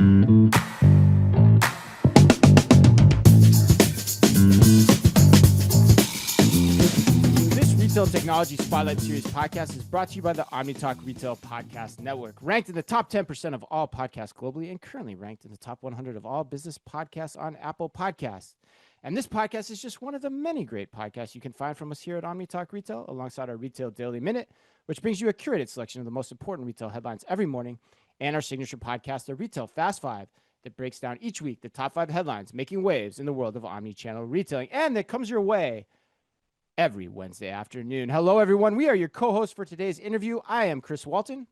Retail Technology Spotlight Series podcast is brought to you by the Omni Talk Retail Podcast Network, ranked in the top 10% of all podcasts globally and currently ranked in the top 100 of all business podcasts on Apple Podcasts. And this podcast is just one of the many great podcasts you can find from us here at Omni Talk Retail, alongside our Retail Daily Minute, which brings you a curated selection of the most important retail headlines every morning, and our signature podcast, the Retail Fast Five, that breaks down each week the top 5 headlines making waves in the world of omni-channel retailing, and that comes your way every Wednesday afternoon. Hello, everyone. We are your co-hosts for today's interview. I am Chris Walton.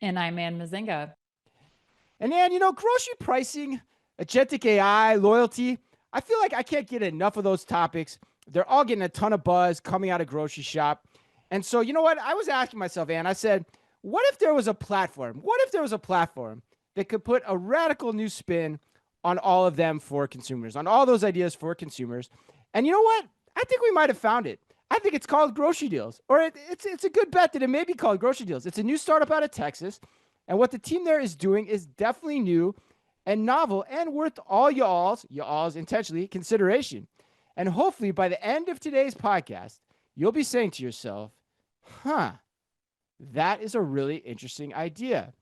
And I'm Ann Mazinga. And Ann, grocery pricing, agentic AI, loyalty, I feel like I can't get enough of those topics. They're all getting a ton of buzz coming out of Grocery Shop. And so, you know what? I was asking myself, Ann, I said, what if there was a platform? What if there was a platform that could put a radical new spin on all of them for consumers, on all those ideas for consumers? And you know what? I think we might have found it. I think it's called Grocery Dealz, or it's a good bet that it may be called Grocery Dealz. It's a new startup out of Texas, and what the team there is doing is definitely new and novel and worth all y'all's intentionally consideration. And hopefully by the end of today's podcast, you'll be saying to yourself, that is a really interesting idea.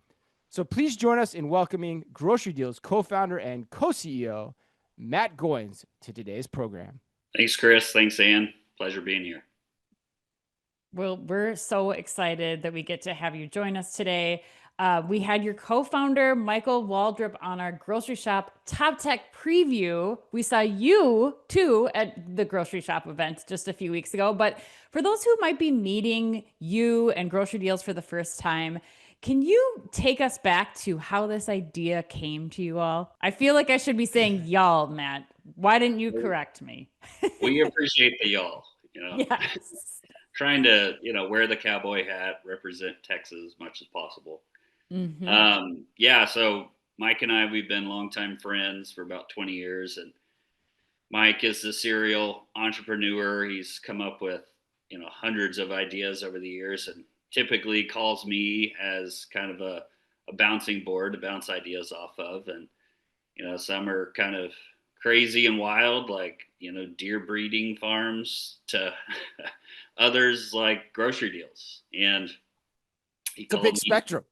So please join us in welcoming Grocery Dealz co-founder and co-CEO, Matt Goynes, to today's program. Thanks, Chris. Thanks, Ann. Pleasure being here. Well, we're so excited that we get to have you join us today. We had your co-founder, Michael Waldrop, on our Grocery Shop Top Tech preview. We saw you, too, at the Grocery Shop event just a few weeks ago. But for those who might be meeting you and Grocery Dealz for the first time, can you take us back to how this idea came to you all? I feel like I should be saying y'all, Matt. Why didn't you correct me? We appreciate the y'all, Yes. Trying to, wear the cowboy hat, represent Texas as much as possible. Mm-hmm. So Mike and I, we've been longtime friends for about 20 years. And Mike is a serial entrepreneur. He's come up with, hundreds of ideas over the years, and typically calls me as kind of a bouncing board to bounce ideas off of. And, some are kind of crazy and wild, like, deer breeding farms, to others like Grocery Dealz. And it's a big spectrum.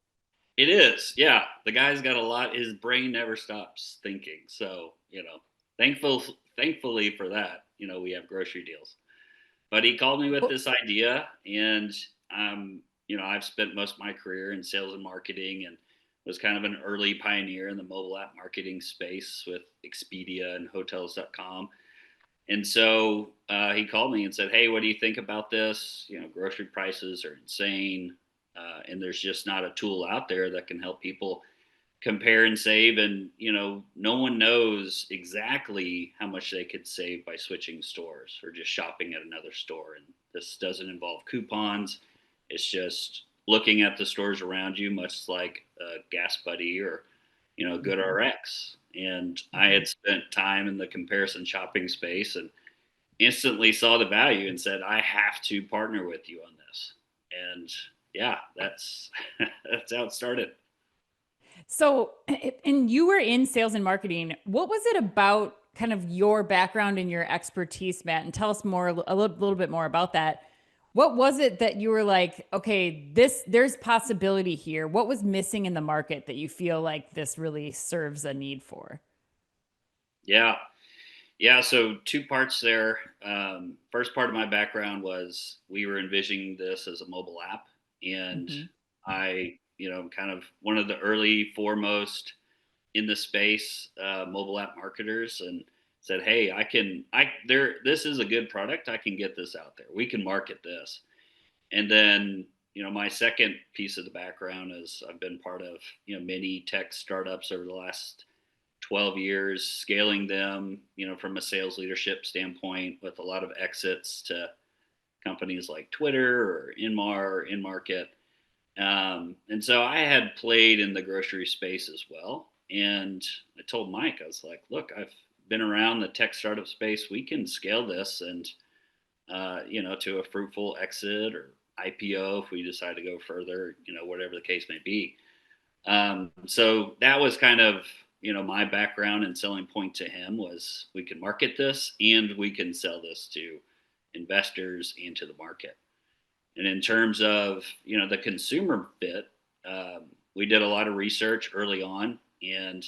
It is. Yeah. The guy's got a lot. His brain never stops thinking. So, thankfully for that, we have Grocery Dealz. But he called me with this idea, and I've spent most of my career in sales and marketing, and was kind of an early pioneer in the mobile app marketing space with Expedia and Hotels.com. And so he called me and said, "Hey, what do you think about this? Grocery prices are insane. And there's just not a tool out there that can help people compare and save. And, no one knows exactly how much they could save by switching stores or just shopping at another store. And this doesn't involve coupons. It's just looking at the stores around you, much like Gas Buddy or, GoodRx. And I had spent time in the comparison shopping space and instantly saw the value and said, I have to partner with you on this. And that's how it started. So, and you were in sales and marketing. What was it about kind of your background and your expertise, Matt? And tell us a little bit more about that. What was it that you were like, okay, there's possibility here? What was missing in the market that you feel like this really serves a need for? Yeah. So 2 parts there. First part of my background was we were envisioning this as a mobile app. And I, kind of one of the early foremost in the space, mobile app marketers, and said, hey, this is a good product. I can get this out there. We can market this. And then, my second piece of the background is I've been part of, many tech startups over the last 12 years, scaling them, from a sales leadership standpoint, with a lot of exits to companies like Twitter or Inmar or InMarket. And so I had played in the grocery space as well. And I told Mike, I was like, look, I've been around the tech startup space. We can scale this and, to a fruitful exit or IPO if we decide to go further, whatever the case may be. So that was kind of my background and selling point to him was we can market this and we can sell this to investors and to the market. And in terms of, the consumer bit, we did a lot of research early on and,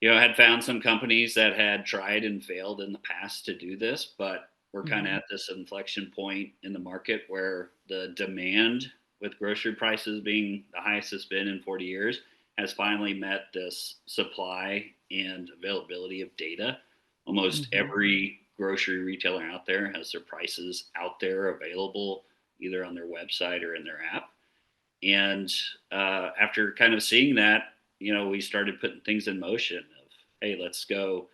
had found some companies that had tried and failed in the past to do this, but we're kind of at this inflection point in the market where the demand with grocery prices being the highest it's been in 40 years has finally met this supply and availability of data. Almost every grocery retailer out there has their prices out there available either on their website or in their app. And after kind of seeing that, we started putting things in motion of, hey, let's go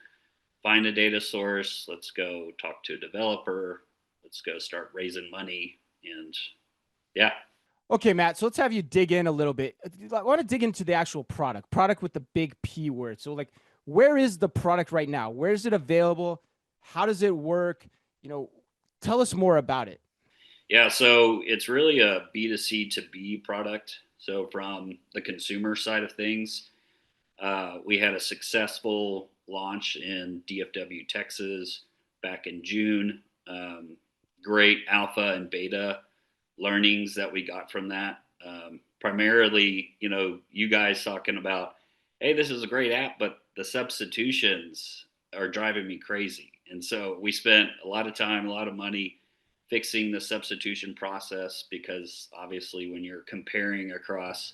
find a data source. Let's go talk to a developer. Let's go start raising money. And yeah. Okay, Matt. So let's have you dig in a little bit. I want to dig into the actual product with the big P word. So like, where is the product right now? Where is it available? How does it work? Tell us more about it. Yeah, so it's really a B2C to B product. So from the consumer side of things, we had a successful launch in DFW, Texas back in June. Great alpha and beta learnings that we got from that. Primarily, you guys talking about, hey, this is a great app, but the substitutions are driving me crazy. And so we spent a lot of time, a lot of money fixing the substitution process, because obviously when you're comparing across,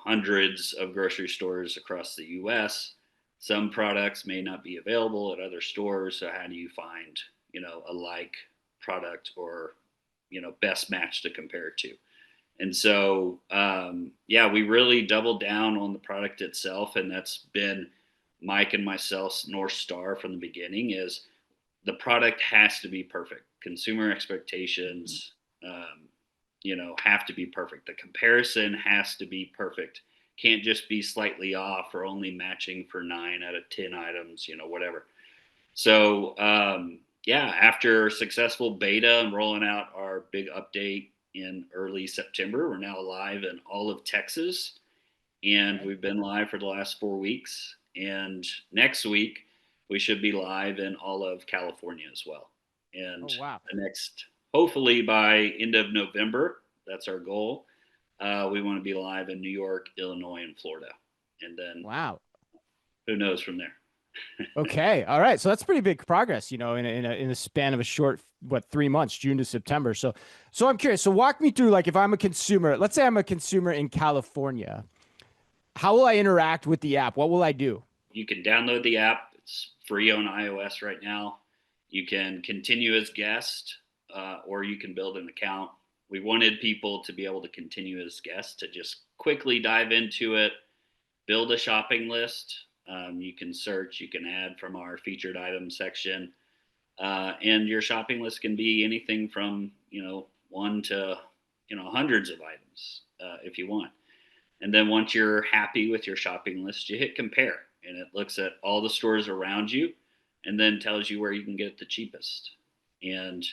hundreds of grocery stores across the US, some products may not be available at other stores. So how do you find, a like product or, best match to compare it to? And so, we really doubled down on the product itself. And that's been Mike and myself's North Star from the beginning, is the product has to be perfect. Consumer expectations, have to be perfect. The comparison has to be perfect. Can't just be slightly off or only matching for 9 out of 10 items, whatever. So, after successful beta and rolling out our big update in early September, we're now live in all of Texas, and we've been live for the last 4 weeks. And next week, we should be live in all of California as well. And the next, hopefully by end of November, that's our goal. We want to be live in New York, Illinois, and Florida. And then who knows from there? Okay. All right. So that's pretty big progress, in a span of a short, 3 months, June to September. So I'm curious. So walk me through, like, if I'm a consumer, let's say I'm a consumer in California, how will I interact with the app? What will I do? You can download the app. It's free on iOS right now. You can continue as guest, or you can build an account. We wanted people to be able to continue as guests, to just quickly dive into it, build a shopping list. You can search, you can add from our featured items section. And your shopping list can be anything from, 1 to, hundreds of items if you want. And then once you're happy with your shopping list, you hit compare, and it looks at all the stores around you and then tells you where you can get it the cheapest. And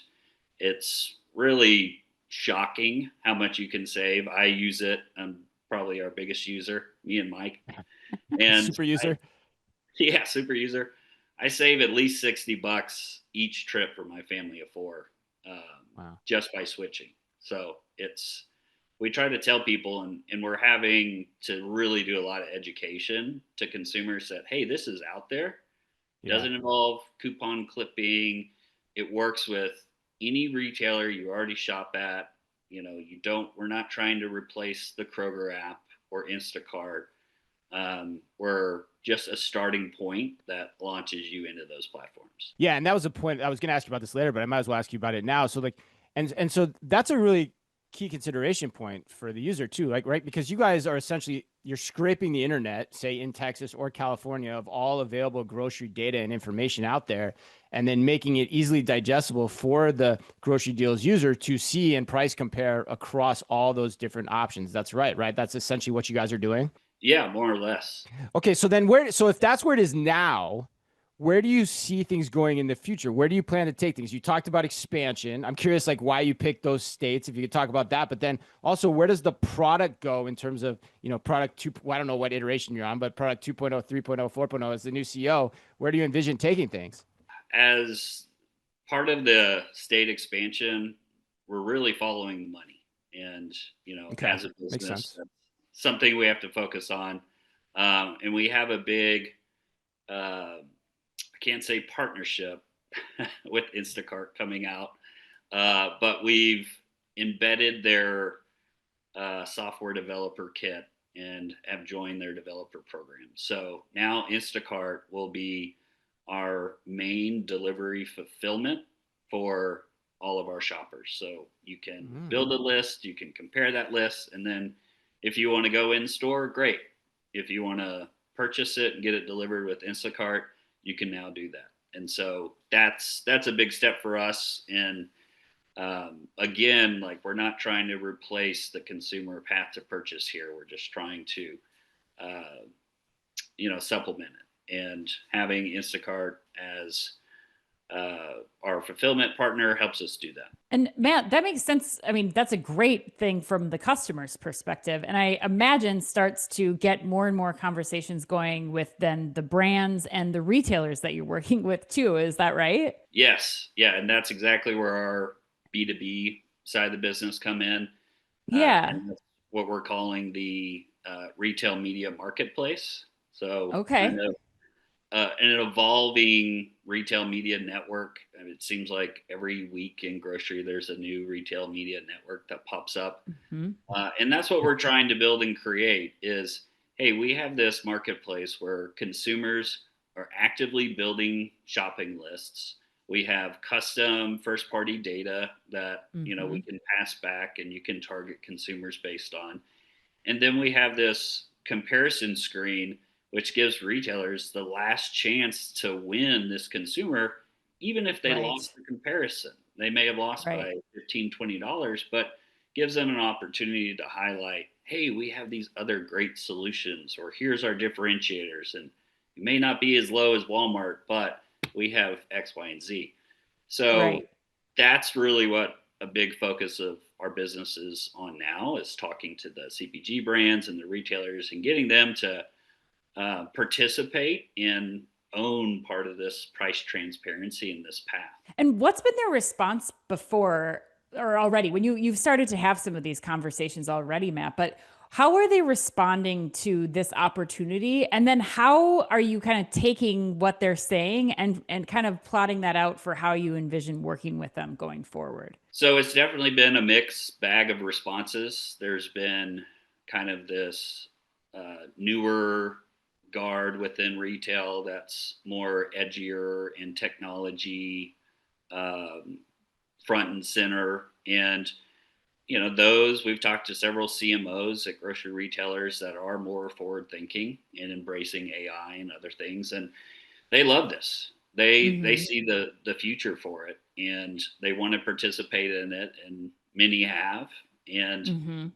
it's really shocking how much you can save. I use it. I'm probably our biggest user, me and Mike. And super user. Super user. I save at least $60 each trip for my family of 4, just by switching. So we try to tell people, and we're having to really do a lot of education to consumers that, hey, this is out there. It doesn't involve coupon clipping. It works with any retailer you already shop at. We're not trying to replace the Kroger app or Instacart. We're just a starting point that launches you into those platforms. Yeah. And that was a point I was going to ask you about this later, but I might as well ask you about it now. So and so that's a really key consideration point for the user too, right? Because you guys are essentially, you're scraping the internet, say in Texas or California, of all available grocery data and information out there, and then making it easily digestible for the Grocery Dealz user to see and price compare across all those different options. That's right? That's essentially what you guys are doing? Yeah, more or less. Okay. So then so if that's where it is now, where do you see things going in the future? Where do you plan to take things? You talked about expansion. I'm curious, like why you picked those states, if you could talk about that. But then also, where does the product go in terms of, product two? Well, I don't know what iteration you're on, but product 2.0, 3.0, 4.0 as the new CEO. Where do you envision taking things? As part of the state expansion, we're really following the money. And, Okay, as a makes business, sense. that's something we have to focus on. And we have a big, I can't say partnership with Instacart coming out, but we've embedded their software developer kit and have joined their developer program. So now Instacart will be our main delivery fulfillment for all of our shoppers. So you can build a list, you can compare that list, and then if you want to go in store, great. If you want to purchase it and get it delivered with Instacart, you can now do that. And so that's a big step for us. And again, like we're not trying to replace the consumer path to purchase here. We're just trying to, supplement it. And having Instacart as our fulfillment partner helps us do that. And Matt, that makes sense. I mean, that's a great thing from the customer's perspective. And I imagine starts to get more and more conversations going with then the brands and the retailers that you're working with too. Is that right? Yes. Yeah. And that's exactly where our B2B side of the business come in. Yeah. And that's what we're calling the retail media marketplace. So kind Okay. of an evolving retail media network. I mean, it seems like every week in grocery, there's a new retail media network that pops up. Hmm. And that's what we're trying to build and create is, hey, we have this marketplace where consumers are actively building shopping lists. We have custom first party data that, we Hmm. can pass back and you can target consumers based on. And then we have this comparison screen, which gives retailers the last chance to win this consumer, even if they lost Right. the comparison. They may have lost Right. by $15, $20, but gives them an opportunity to highlight, hey, we have these other great solutions, or here's our differentiators. And it may not be as low as Walmart, but we have X, Y, and Z. So Right. that's really what a big focus of our business is on now is talking to the CPG brands and the retailers and getting them to participate and own part of this price transparency in this path. And what's been their response before or already when you've started to have some of these conversations already, Matt, but how are they responding to this opportunity? And then how are you kind of taking what they're saying and kind of plotting that out for how you envision working with them going forward? So it's definitely been a mixed bag of responses. There's been kind of this newer guard within retail that's more edgier in technology, um, front and center. And, those we've talked to several CMOs at grocery retailers that are more forward thinking and embracing AI and other things. And they love this. They Hmm. see the future for it and they want to participate in it, and many have. And Hmm.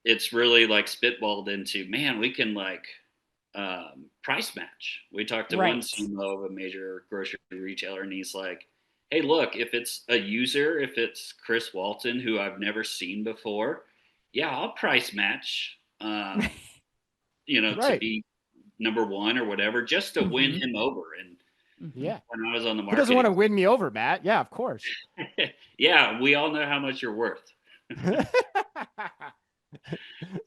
it's really like spitballed into, man, we can like price match. We talked to one Right. CMO of a major grocery retailer, and he's like, hey, look, if it's a user, if it's Chris Walton, who I've never seen before, yeah, I'll price match, to Right. be number one or whatever, just to win Hmm. him over. And Hmm. Yeah. when I was on the Who doesn't want marketing, to win me over, Matt? Yeah, of course. yeah, we all know how much you're worth.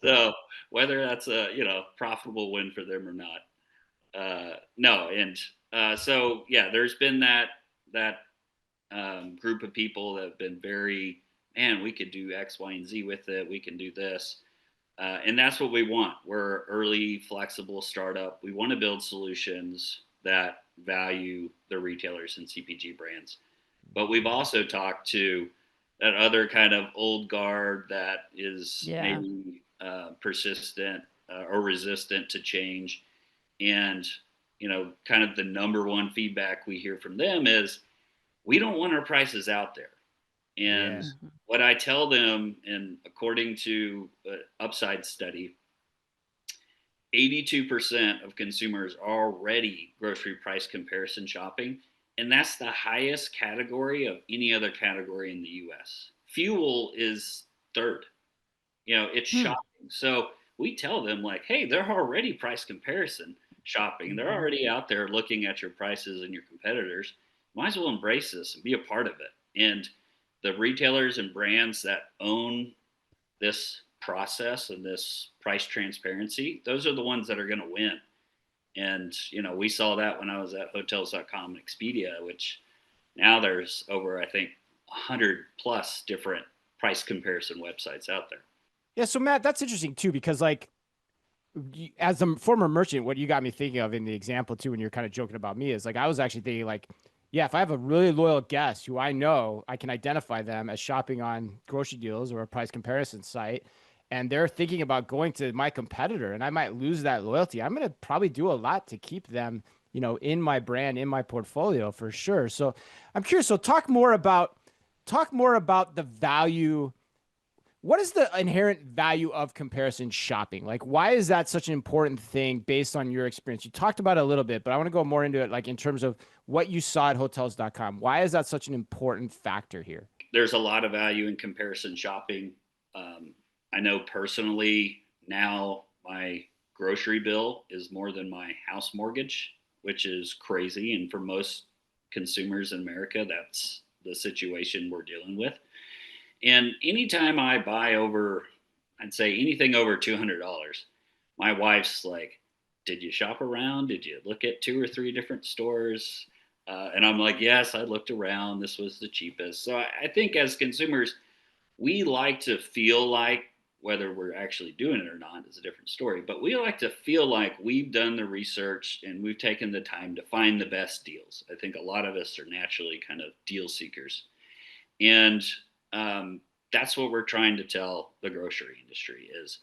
So whether that's a profitable win for them or not, no. And so yeah, there's been that group of people that have been very, man, we could do X, Y, and Z with it. We can do this. And that's what we want. We're early, flexible startup. We want to build solutions that value the retailers and CPG brands. But we've also talked to that other kind of old guard that is Yeah. maybe persistent or resistant to change. And, kind of the number one feedback we hear from them is we don't want our prices out there. And Yeah. Hmm. what I tell them, and according to an Upside study, 82% of consumers are already grocery price comparison shopping, and that's the highest category of any other category in the US. Fuel is third. It's Hmm. shopping. So we tell them, like, hey, they're already price comparison shopping. They're already out there looking at your prices and your competitors. Might as well embrace this and be a part of it. And the retailers and brands that own this process and this price transparency, those are the ones that are going to win. And, we saw that when I was at hotels.com and Expedia, which now there's over, I think, 100 plus different price comparison websites out there. Yeah. So Matt, that's interesting too, because like, as a former merchant, what you got me thinking of in the example too, when you're kind of joking about me, is like, I was actually thinking like, yeah, if I have a really loyal guest who I know, I can identify them as shopping on Grocery Dealz or a price comparison site, and they're thinking about going to my competitor, and I might lose that loyalty, I'm going to probably do a lot to keep them, in my brand, in my portfolio for sure. So I'm curious. So talk more about the value. What is the inherent value of comparison shopping? Like, why is that such an important thing based on your experience? You talked about it a little bit, but I want to go more into it, like in terms of what you saw at hotels.com. Why is that such an important factor here? There's a lot of value in comparison shopping. I know personally now my grocery bill is more than my house mortgage, which is crazy. And for most consumers in America, that's the situation we're dealing with. And anytime I buy over, I'd say anything over $200, my wife's like, did you shop around? Did you look at 2 or 3 different stores? And I'm like, yes, I looked around. This was the cheapest. So I think as consumers, we like to feel like, whether we're actually doing it or not is a different story, but we like to feel like we've done the research and we've taken the time to find the best deals. I think a lot of us are naturally kind of deal seekers. And that's what we're trying to tell the grocery industry is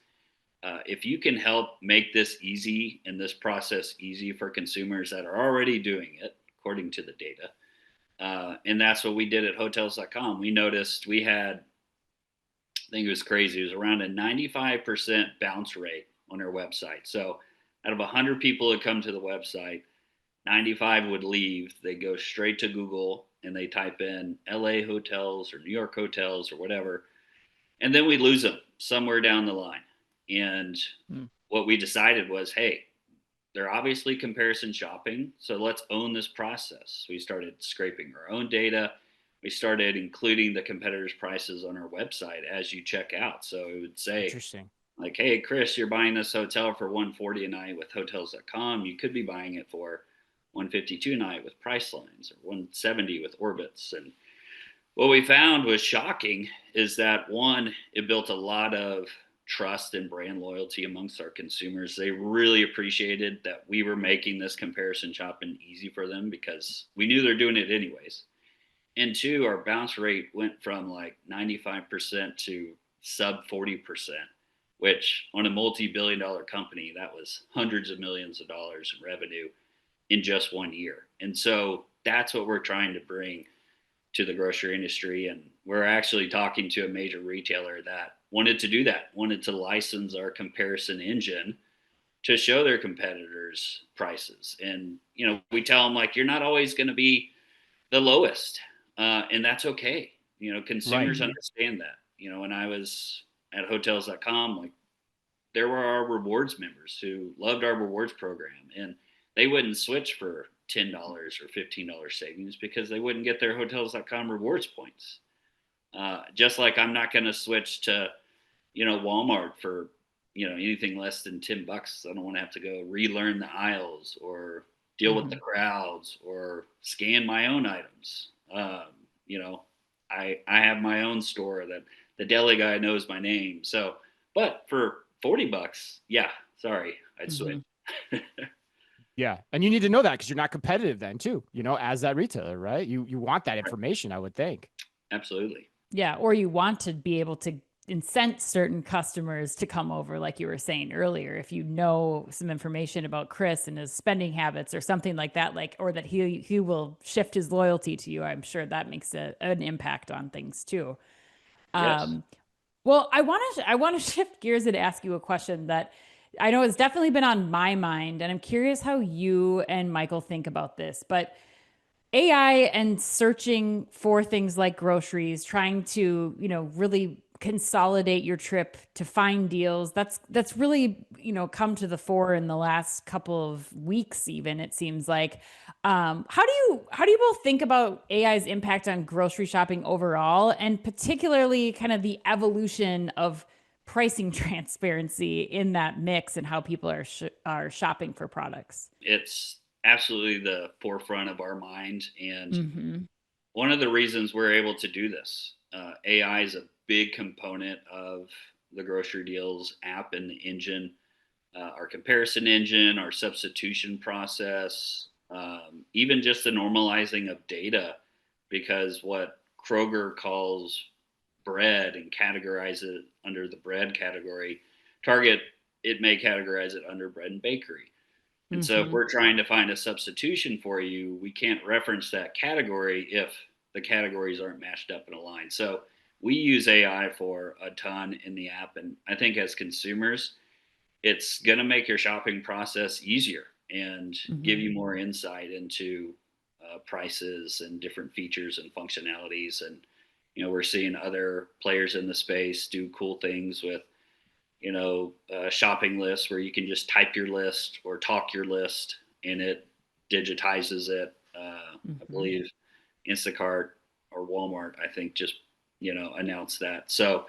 if you can help make this easy and this process easy for consumers that are already doing it, according to the data. And that's what we did at hotels.com. We noticed we had, I think it was crazy, it was around a 95% bounce rate on our website. So out of 100 people that come to the website, 95 would leave. They go straight to Google and they type in LA hotels or New York hotels or whatever. And then we lose them somewhere down the line. And what we decided was, hey, they're obviously comparison shopping. So let's own this process. We started scraping our own data. We started including the competitors' prices on our website as you check out. So it would say, Interesting. like, hey, Chris, you're buying this hotel for $140 a night with hotels.com. You could be buying it for $152 a night with Pricelines or $170 with Orbitz. And what we found was shocking is that, one, it built a lot of trust and brand loyalty amongst our consumers. They really appreciated that we were making this comparison shopping easy for them because we knew they're doing it anyways. And two, our bounce rate went from like 95% to sub 40%, which on a multi-billion-dollar company, that was hundreds of millions of dollars in revenue in just 1 year. And so that's what we're trying to bring to the grocery industry. And we're actually talking to a major retailer that wanted to do that, wanted to license our comparison engine to show their competitors prices. And, we tell them, like, you're not always going to be the lowest. And that's okay. Consumers understand that. When I was at hotels.com, like, there were our rewards members who loved our rewards program, and they wouldn't switch for $10 or $15 savings because they wouldn't get their hotels.com rewards points. Just like I'm not going to switch to, Walmart for, anything less than $10. I don't want to have to go relearn the aisles or deal with the crowds or scan my own items. I have my own store that the deli guy knows my name. So, but for $40, yeah, sorry, I'd switch. Yeah. And you need to know that because you're not competitive then too, as that retailer, right? You want that information, I would think. Absolutely. Yeah. Or you want to be able to incent certain customers to come over, like you were saying earlier. If you know some information about Chris and his spending habits or something like that, or that he will shift his loyalty to you, I'm sure that makes an impact on things too. Yes. Well, I want to shift gears and ask you a question that I know it's definitely been on my mind, and I'm curious how you and Michael think about this, but AI and searching for things like groceries, trying to, really consolidate your trip to find deals. That's really, come to the fore in the last couple of weeks, even it seems like. How do you both think about AI's impact on grocery shopping overall, and particularly kind of the evolution of pricing transparency in that mix and how people are shopping for products? It's absolutely the forefront of our mind. And Mm-hmm. one of the reasons we're able to do this, AI is a big component of the Grocery Dealz app and the engine, our comparison engine, our substitution process, even just the normalizing of data, because what Kroger calls bread and categorize it under the bread category, Target, it may categorize it under bread and bakery. And so if Mm-hmm. we're trying to find a substitution for you, we can't reference that category if the categories aren't matched up and aligned. So we use AI for a ton in the app. And I think as consumers, it's going to make your shopping process easier and give Mm-hmm. you more insight into prices and different features and functionalities. And, we're seeing other players in the space do cool things with shopping lists where you can just type your list or talk your list and it digitizes it. I Mm-hmm. believe Instacart or Walmart, I think, just announced that. So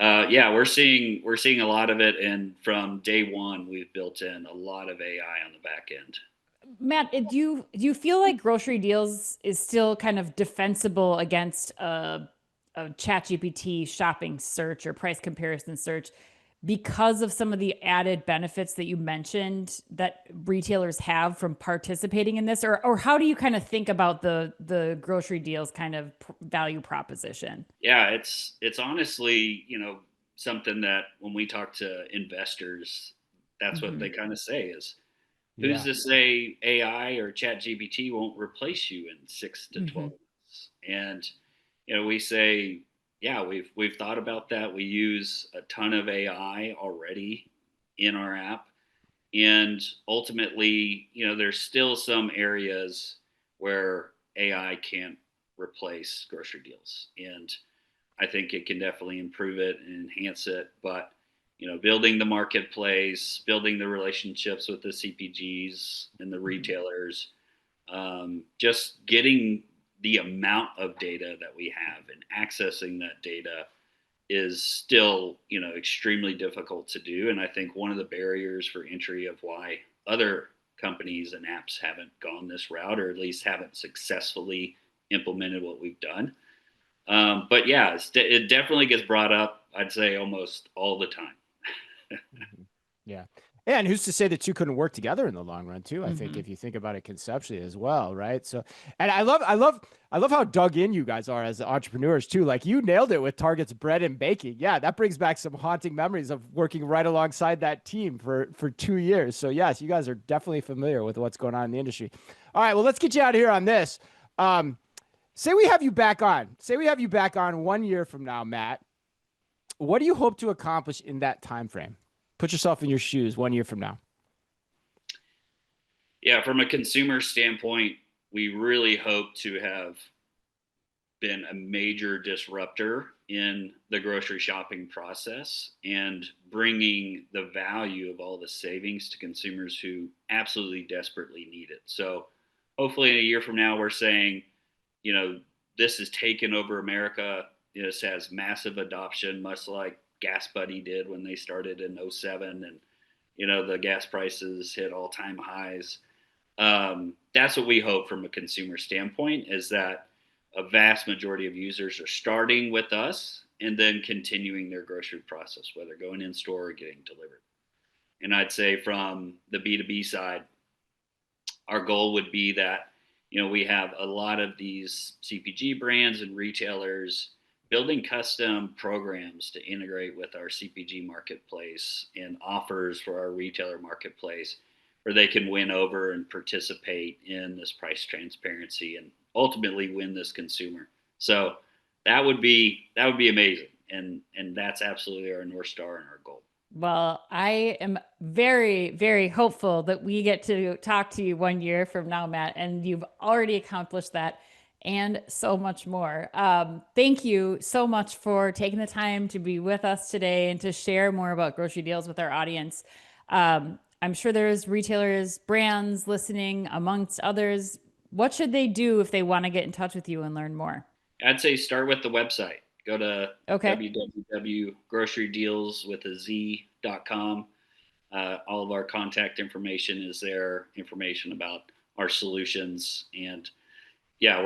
yeah, we're seeing a lot of it, and from day one, we've built in a lot of AI on the back end. Matt, do you feel like Grocery Deals is still kind of defensible against a ChatGPT shopping search or price comparison search because of some of the added benefits that you mentioned that retailers have from participating in this, or how do you kind of think about the Grocery Deals kind of value proposition? Yeah, it's honestly, something that when we talk to investors, that's what Mm-hmm. they kind of say is, who's Yeah. to say AI or ChatGPT won't replace you in 6 to 12 Mm-hmm. months? And we say, yeah, we've thought about that. We use a ton of AI already in our app, and ultimately, there's still some areas where AI can't replace Grocery Dealz, and I think it can definitely improve it and enhance it. But building the marketplace, building the relationships with the CPGs and the retailers, just getting the amount of data that we have and accessing that data is still extremely difficult to do. And I think one of the barriers for entry of why other companies and apps haven't gone this route, or at least haven't successfully implemented what we've done. But yeah, it definitely gets brought up, I'd say, almost all the time. Mhm. Yeah. And who's to say the two couldn't work together in the long run too? I think Mm-hmm. if you think about it conceptually as well, right? So, and I love how dug in you guys are as entrepreneurs too. Like you nailed it with Target's bread and baking. Yeah, that brings back some haunting memories of working right alongside that team for 2 years. So yes, you guys are definitely familiar with what's going on in the industry. All right, well, let's get you out of here on this. Um, say we have you back on. Say we have you back on 1 year from now, Matt. What do you hope to accomplish in that time frame? Put yourself in your shoes 1 year from now. Yeah, from a consumer standpoint, we really hope to have been a major disruptor in the grocery shopping process and bringing the value of all the savings to consumers who absolutely desperately need it. So hopefully in a year from now, we're saying, you know, this has taken over America. This has massive adoption, much like Gas Buddy did when they started in '07, and, the gas prices hit all time highs. That's what we hope from a consumer standpoint, is that a vast majority of users are starting with us and then continuing their grocery process, whether going in store or getting delivered. And I'd say from the B2B side, our goal would be that, we have a lot of these CPG brands and retailers building custom programs to integrate with our CPG marketplace and offers for our retailer marketplace, where they can win over and participate in this price transparency and ultimately win this consumer. So that would be amazing. And that's absolutely our North Star and our goal. Well, I am very, very hopeful that we get to talk to you 1 year from now, Matt, and you've already accomplished that and so much more. Thank you so much for taking the time to be with us today and to share more about Grocery Dealz with our audience. I'm sure there's retailers, brands listening, amongst others. What should they do if they want to get in touch with you and learn more? I'd say start with the website. Go to Okay. www.grocerydealz.com. All of our contact information is there, information about our solutions. And yeah,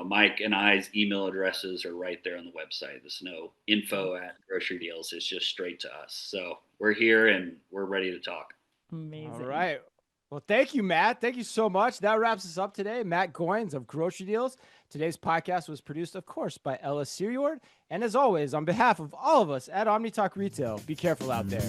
Mike and I's email addresses are right there on the website. There's no info at Grocery Dealz. It's just straight to us. So we're here and we're ready to talk. Amazing. All right. Well, thank you, Matt. Thank you so much. That wraps us up today. Matt Goynes of Grocery Dealz. Today's podcast was produced, of course, by Ella Siriord. And as always, on behalf of all of us at Omni Talk Retail, be careful out there.